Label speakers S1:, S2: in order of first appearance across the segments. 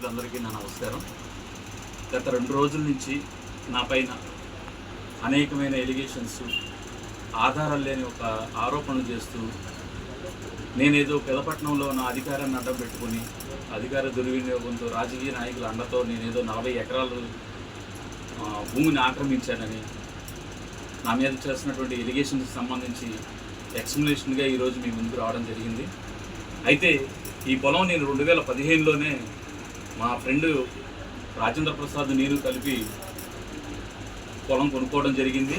S1: ప్రేక్షకులందరికీ నా నమస్కారం. గత 2 రోజుల నుంచి నా పైన అనేకమైన ఎలిగేషన్స్, ఆధారాలు లేని ఒక ఆరోపణలు చేస్తూ నేనేదో పెదపట్నంలో నా అధికారాన్ని అడ్డం పెట్టుకుని అధికార దుర్వినియోగంతో రాజకీయ నాయకుల అండతో నేనేదో 40 ఎకరాలు భూమిని ఆక్రమించానని నా మీద చేస్తున్నటువంటి ఎలిగేషన్స్కి సంబంధించి ఎక్స్ప్లెనేషన్గా ఈరోజు మీ ముందుకు రావడం జరిగింది. అయితే ఈ పొలం నేను 2015లోనే మా ఫ్రెండ్ రాజేంద్ర ప్రసాద్ నేను కలిపి పొలం కొనుక్కోవడం జరిగింది.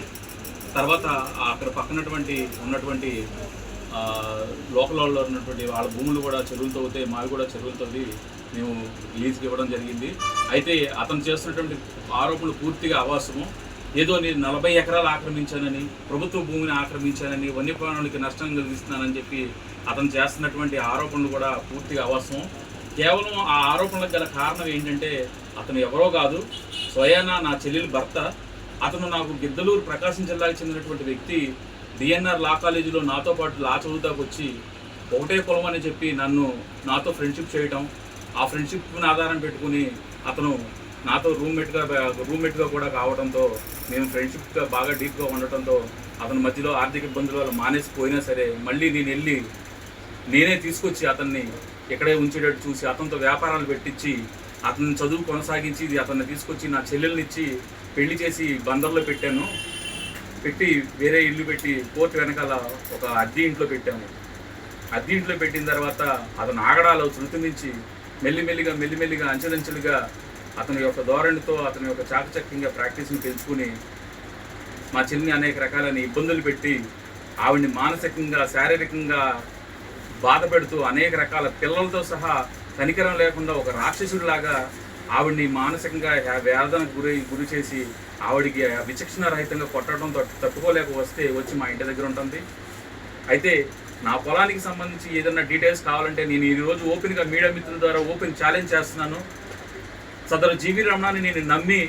S1: తర్వాత అక్కడ ఉన్నటువంటి లోకల్ వాళ్ళు ఉన్నటువంటి వాళ్ళ భూములు కూడా చెరువులతో అవుతాయి, మావి కూడా చెరువులతో మేము లీజ్కి ఇవ్వడం జరిగింది. అయితే అతను చేస్తున్నటువంటి ఆరోపణలు పూర్తిగా అవాస్తవం. ఏదో నేను 40 ఎకరాలు ఆక్రమించానని, ప్రభుత్వ భూమిని ఆక్రమించానని, వన్యప్రాణులకి నష్టం కలిగిస్తున్నానని చెప్పి అతను చేస్తున్నటువంటి ఆరోపణలు కూడా పూర్తిగా అవాస్తవం. కేవలం ఆ ఆరోపణలకు గల కారణం ఏంటంటే అతను ఎవరో కాదు, స్వయానా నా చెల్లెలి భర్త. అతను నాకు గిద్దలూరు ప్రకాశం జిల్లాకు చెందినటువంటి వ్యక్తి. డిఎన్ఆర్ లా కాలేజీలో నాతో పాటు లా చదువుతాకు వచ్చి ఒకటే కులం అని చెప్పి నాతో ఫ్రెండ్షిప్ చేయటం, ఆ ఫ్రెండ్షిప్ని ఆధారం పెట్టుకుని అతను నాతో రూమ్మేట్గా కూడా కావడంతో మేము ఫ్రెండ్షిప్గా బాగా డీప్గా ఉండటంతో అతని మధ్యలో ఆర్థిక ఇబ్బందుల వల్ల మానేసిపోయినా సరే మళ్ళీ నేనే తీసుకొచ్చి అతన్ని ఇక్కడే ఉంచేటట్టు చూసి అతనితో వ్యాపారాలు పెట్టించి అతని చదువు కొనసాగించి అతన్ని తీసుకొచ్చి నా చెల్లెల్నిచ్చి పెళ్లి చేసి బందర్లో పెట్టి వేరే ఇల్లు పెట్టి కోర్టు వెనకాల ఒక అద్దె ఇంట్లో పెట్టాము. అద్దె ఇంట్లో పెట్టిన తర్వాత అతను ఆగడాలో శృతి మించి మెల్లిమెల్లిగా అంచెలంచెలుగా అతని యొక్క ధోరణితో అతని యొక్క చాకచక్యంగా ప్రాక్టీస్ని పెంచుకుని మా చెల్లిని అనేక రకాలైన ఇబ్బందులు పెట్టి ఆవిడ్ని మానసికంగా శారీరకంగా బాధ పెడుతూ అనేక రకాల పిల్లలతో సహా కనికరం లేకుండా ఒక రాక్షసుడిలాగా ఆవిడ్ని మానసికంగా వేదనకు గురి చేసి ఆవిడికి విచక్షణ రహితంగా కొట్టడం తట్టుకోలేక వచ్చి మా ఇంటి దగ్గర ఉంటుంది. అయితే నా పొలానికి సంబంధించి ఏదైనా డీటెయిల్స్ కావాలంటే నేను ఈరోజు ఓపెన్గా మీడియా మిత్రుల ద్వారా ఓపెన్ ఛాలెంజ్ చేస్తున్నాను. సదరు జీవీ రమణాని నేను నమ్మి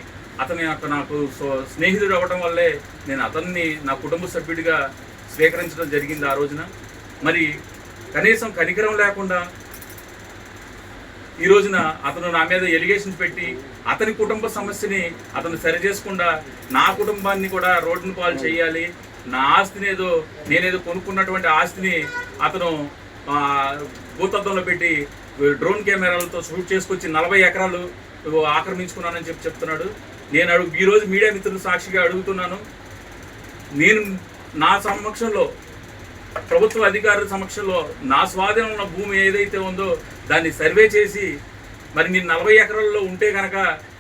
S1: అతని నాకు స్నేహితుడు అవ్వడం వల్లే నేను అతన్ని నా కుటుంబ సభ్యుడిగా స్వీకరించడం జరిగింది. ఆ రోజున మరి కనీసం కనికరం లేకుండా ఈ రోజున అతను నా మీద ఎలిగేషన్స్ పెట్టి అతని కుటుంబ సమస్యని అతను సరిచేసుకుండా నా కుటుంబాన్ని కూడా రోడ్డును పాలు చేయాలి, నా ఆస్తిని నేనేదో కొనుక్కున్నటువంటి ఆస్తిని అతను భూతత్వంలో పెట్టి డ్రోన్ కెమెరాలతో షూట్ చేసుకొచ్చి 40 ఎకరాలు ఆక్రమించుకున్నానని చెప్తున్నాడు. నేను ఈరోజు మీడియా మిత్రులు సాక్షిగా అడుగుతున్నాను. నేను నా సమక్షంలో ప్రభుత్వ అధికారుల సమక్షంలో నా స్వాధీనంలో ఉన్న భూమి ఏదైతే ఉందో దాన్ని సర్వే చేసి మరి నేను 40 ఎకరాల్లో ఉంటే కనుక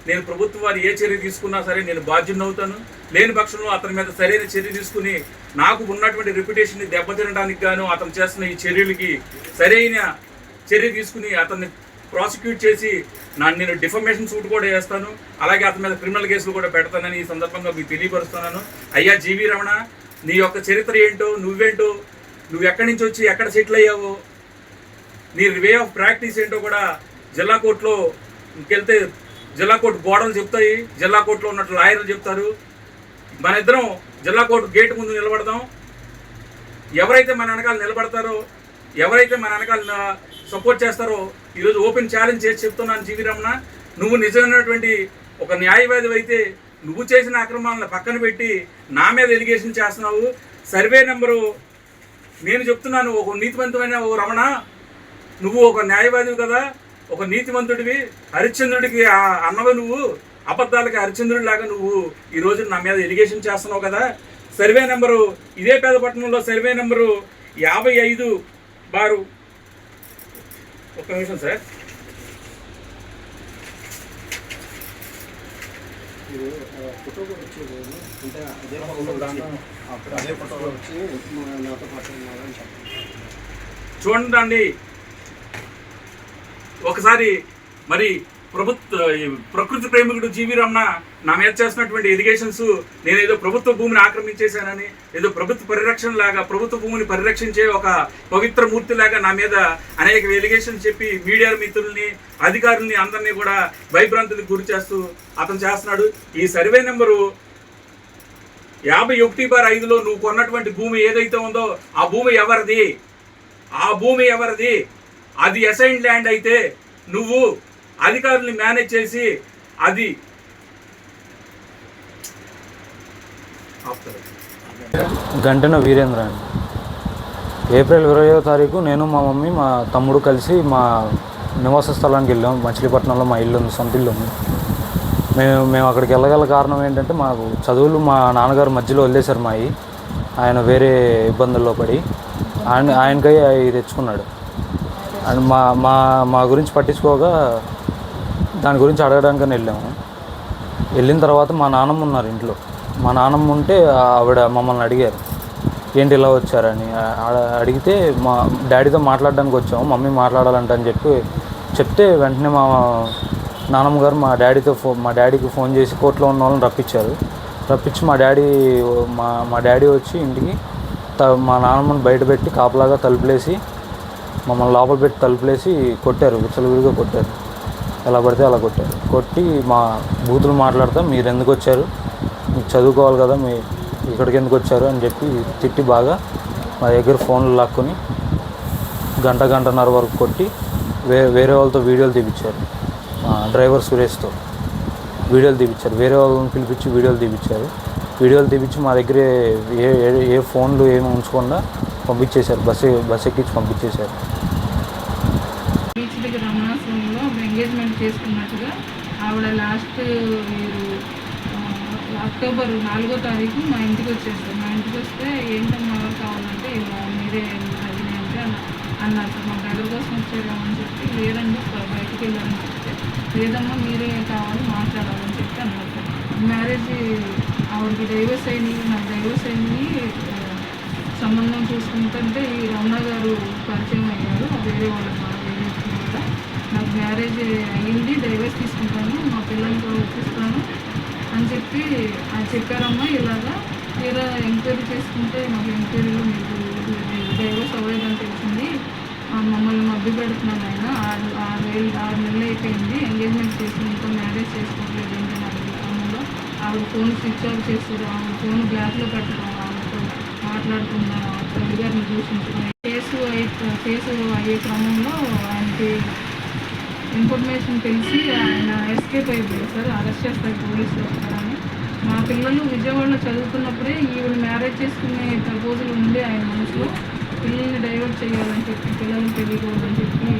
S1: నేను ప్రభుత్వం వారు ఏ చర్య తీసుకున్నా సరే నేను బాధ్యుని అవుతాను. లేని పక్షంలో అతని మీద సరైన చర్య తీసుకుని నాకు ఉన్నటువంటి రెప్యుటేషన్ని దెబ్బతినడానికి గాను అతను చేస్తున్న ఈ చర్యలకి సరైన చర్య తీసుకుని అతన్ని ప్రాసిక్యూట్ చేసి నేను డిఫమేషన్ సూట్ కూడా వేస్తాను. అలాగే అతని మీద క్రిమినల్ కేసులు కూడా పెడతానని ఈ సందర్భంగా మీకు తెలియపరుస్తున్నాను. అయ్యా జీవీ రమణ, నీ యొక్క చరిత్ర ఏంటో, నువ్వు ఎక్కడి నుంచి వచ్చి ఎక్కడ సెటిల్ అయ్యావో, నీ వే ఆఫ్ ప్రాక్టీస్ ఏంటో కూడా జిల్లా కోర్టులో వెళ్తే జిల్లా కోర్టు గోడలు చెప్తాయి, జిల్లా కోర్టులో ఉన్నట్టు లాయర్లు చెప్తారు. మన ఇద్దరం జిల్లా కోర్టు గేటు ముందు నిలబడతాం. ఎవరైతే మన వెనకాల నిలబడతారో, ఎవరైతే మన వెనకాల సపోర్ట్ చేస్తారో ఈరోజు ఓపెన్ ఛాలెంజ్ చేసి చెప్తున్నాను. జీవీ రమణ, నువ్వు నిజమైనటువంటి ఒక న్యాయవాది అయితే నువ్వు చేసిన అక్రమాలను పక్కన పెట్టి నా మీద ఎలిగేషన్ చేస్తున్నావు. సర్వే నెంబరు నేను చెప్తున్నాను, ఒక నీతివంతమైన ఓ రమణ, నువ్వు ఒక న్యాయవాదివి కదా, ఒక నీతివంతుడివి, హరిశ్చంద్రుడికి అన్నవి నువ్వు, అబద్ధాలకి హరిశ్చంద్రుడిలాగా నువ్వు ఈరోజు నా మీద ఎలిగేషన్ చేస్తున్నావు కదా. సర్వే నెంబరు ఇదే పేదపట్నంలో సర్వే నెంబరు 55 బారు, ఒక్క నిమిషం సార్, చూడండి ఒకసారి. మరి ప్రకృతి ప్రేమికుడు జీవీ రమణ నా మీద చేస్తున్నటువంటి ఎలిగేషన్స్ నేనేదో ప్రభుత్వ భూమిని ఆక్రమించేశానని, ఏదో ప్రభుత్వ పరిరక్షణ లాగా ప్రభుత్వ భూమిని పరిరక్షించే ఒక పవిత్ర మూర్తిలాగా నా మీద అనేక ఎలిగేషన్స్ చెప్పి మీడియా మిత్రుల్ని, అధికారుల్ని అందరినీ కూడా భయభ్రాంతులకు గురి చేస్తూ అతను చేస్తున్నాడు. ఈ సర్వే నెంబరు 51/5లో నువ్వు కొన్నటువంటి భూమి ఏదైతే ఉందో ఆ భూమి ఎవరిది? అది అసైన్డ్ ల్యాండ్ అయితే నువ్వు అధికారుల్ని మేనేజ్ చేసి అది
S2: గంటన వీరేంద్ర అండి. ఏప్రిల్ 20వ తారీఖు నేను మా మమ్మీ మా తమ్ముడు కలిసి మా నివాస స్థలానికి వెళ్ళాం. మచిలీపట్నంలో మా ఇల్లు ఉంది, సొంత ఇల్లు ఉంది. మేము అక్కడికి వెళ్ళగల కారణం ఏంటంటే మాకు చదువులు మా నాన్నగారు మధ్యలో వదిలేశారు. ఆయన వేరే ఇబ్బందుల్లో పడి ఆయనకై అవి తెచ్చుకున్నాడు. అండ్ మా మా మా గురించి పట్టించుకోగా దాని గురించి అడగడానికని వెళ్ళాము. వెళ్ళిన తర్వాత మా నాన్నమ్మ ఉన్నారు ఇంట్లో. మా నాన్నమ్మ ఉంటే ఆవిడ మమ్మల్ని అడిగారు ఏంటి ఇలా వచ్చారని. అడిగితే మా డాడీతో మాట్లాడడానికి వచ్చాము, మమ్మీ మాట్లాడాలంట అని చెప్తే వెంటనే మా నాన్నమ్మ గారు మా డాడీకి ఫోన్ చేసి కోర్టులో ఉన్న వాళ్ళని రప్పించి మా డాడీ వచ్చి ఇంటికి మా నాన్నమ్మని బయట పెట్టి కాపలాగా తలుపులేసి మమ్మల్ని లోపల పెట్టి తలుపులేసి కొట్టారు, విచ్చలవిడిగా కొట్టారు. ఎలా పడితే అలా కొట్టి మా బూతులు మాట్లాడతాం, మీరు ఎందుకు వచ్చారు, మీకు చదువుకోవాలి కదా, ఇక్కడికి ఎందుకు వచ్చారు అని చెప్పి తిట్టి బాగా మా దగ్గర ఫోన్లు లాక్కొని గంటన్నర వరకు కొట్టి వేరే వాళ్ళతో వీడియోలు తీపిచ్చారు. డ్రైవర్ సురేష్తో వీడియోలు తీపిచ్చారు. వేరే వాళ్ళని పిలిపించి వీడియోలు తీపిచ్చి మా దగ్గర ఏ ఫోన్లు ఏమి ఉంచకుండా పంపించేశారు. బస్ ఎక్కించి పంపించేశారు.
S3: బీచ్ దగ్గర రమణాశ్రమంలో ఎంగేజ్మెంట్ చేసుకున్నట్టుగా ఆవిడ లాస్ట్ అక్టోబర్ 4వ తారీఖు మా ఇంటికి వచ్చేస్తారు. మా ఇంటికి వస్తే ఏంటమ్మా ఎవరు కావాలంటే ఇలా మీరే అది అంటే అన్నారు సార్. మా బ్రదర్ కోసం వచ్చారేమో అని చెప్పి లేదండి బయటకు వెళ్ళాలని చెప్తే లేదమ్మా మీరే కావాలి మాట్లాడాలని చెప్పి అన్నారు సార్. మ్యారేజ్ ఆవిడకి డైవర్స్ అయినాయి, నాకు డైవర్స్ అయినాయి. సంబంధం చూసుకుంటుంటే ఈ రమణ గారు పరిచయం అయ్యారు, వేరే వాళ్ళు కూడా నాకు మ్యారేజ్ అయ్యింది, డైవర్స్ తీసుకుంటాను, మా పిల్లల్ని కూడా ఒప్పిస్తాను అని చెప్పి చెప్పారమ్మా. ఇలాగా తీరా ఎంక్వైరీ చేసుకుంటే మాకు ఎంక్వైరీలో మీకు డైవర్స్ అవ్వలేదని తెలిసింది, మమ్మల్ని మభ్య పెడుతున్నాను ఆయన 6 నెలలు అయిపోయింది, ఎంగేజ్మెంట్ చేసి ఇంకా మ్యారేజ్ చేసుకోవట్లేదు ఏంటని అడిగే క్రమంలో ఆవిడ ఫోన్ స్విచ్ ఆఫ్ చేస్తారు, ఆవిడ ఫోన్ బ్లాక్లో పెట్టడం, ఆవిడతో మాట్లాడుతున్న తల్లి గారిని దూషించడం. కేసు అయ్యే క్రమంలో ఆయనకి ఇన్ఫర్మేషన్ తెలిసి ఆయన ఎస్కేప్ అయిపోయారు సార్. అరెస్ట్ చేస్తారు పోలీసులు వస్తారని. మా పిల్లలు విజయవాడలో చదువుతున్నప్పుడే ఈవిడ మ్యారేజ్ చేసుకునే ప్రపోజల్ ఉంది ఆయన మనసులో. పిల్లల్ని డైవర్ట్ చేయాలని చెప్పి, పిల్లల్ని తెలియకూడదని చెప్పి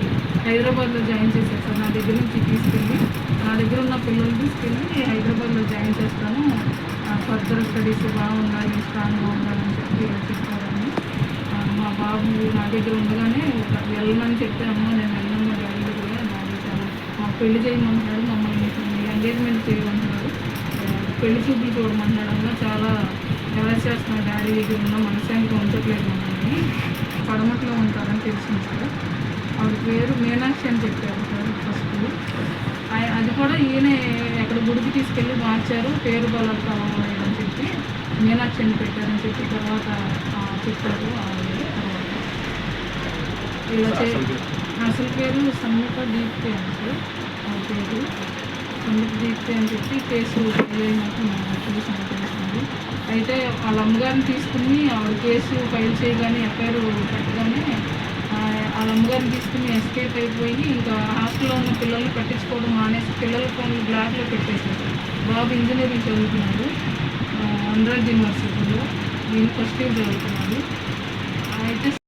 S3: హైదరాబాద్లో జాయిన్ చేశారు సార్. నా దగ్గర నుంచి తీసుకెళ్ళి నా దగ్గర ఉన్న పిల్లల్ని తీసుకెళ్ళి హైదరాబాద్లో జాయిన్ చేస్తాను, ఫర్దర్ స్టడీస్ బాగుండాలి, స్ట్రాంగ్గా ఉండాలని చెప్పారని. మా బాబు నా దగ్గర ఉండగానే వెళ్ళమని చెప్పి అమ్మ నేను వెళ్ళను డాడీ దగ్గర మా పెళ్లి చేయమంటున్నాడు, మమ్మల్ని ఎంగేజ్మెంట్ చేయమంటున్నాడు, పెళ్లి చూపులు చూడమంటున్నాడు అన్న చాలా ఎలా చేస్తున్నాడు, డాడీ దగ్గర ఉన్న మనశానికి ఉంచట్లేదు మమ్మల్ని, పడమట్లో ఉంటారని తెలిసింది సార్. ఆవిడ పేరు మీనాక్షి అని చెప్పారు సార్ ఫస్ట్. అది కూడా ఈయనే ఎక్కడ గుడికి తీసుకెళ్ళి మార్చారు, పేరు బలాలు కావాలని చెప్పి మీనాక్షి అని పెట్టారని చెప్పి తర్వాత చెప్పారు. ఇలా అసలు పేరు సంయుత దీప్తి అని సార్, ఆ పేరు సంయుత దీప్తి అని చెప్పి కేసు అయినట్టు చూసాను తెలిసింది. అయితే వాళ్ళ అమ్మగారిని తీసుకుని ఆవిడ కేసు ఫైల్ చేయగానే ఎఫ్ఐఆర్ పెట్టగానే వాళ్ళ అమ్మగారిని తీసుకుని ఎస్కేప్ అయిపోయి ఇంకా హాస్టల్లో ఉన్న పిల్లల్ని పట్టించుకోవడం మానేసి పిల్లల ఫోన్లు బ్లాక్లో పెట్టేశారు. బాబు ఇంజనీరింగ్ చదువుతున్నాడు, అనురాగ్ యూనివర్సిటీలో, నేను ఫస్ట్ ఇయర్ చదువుతున్నాడు.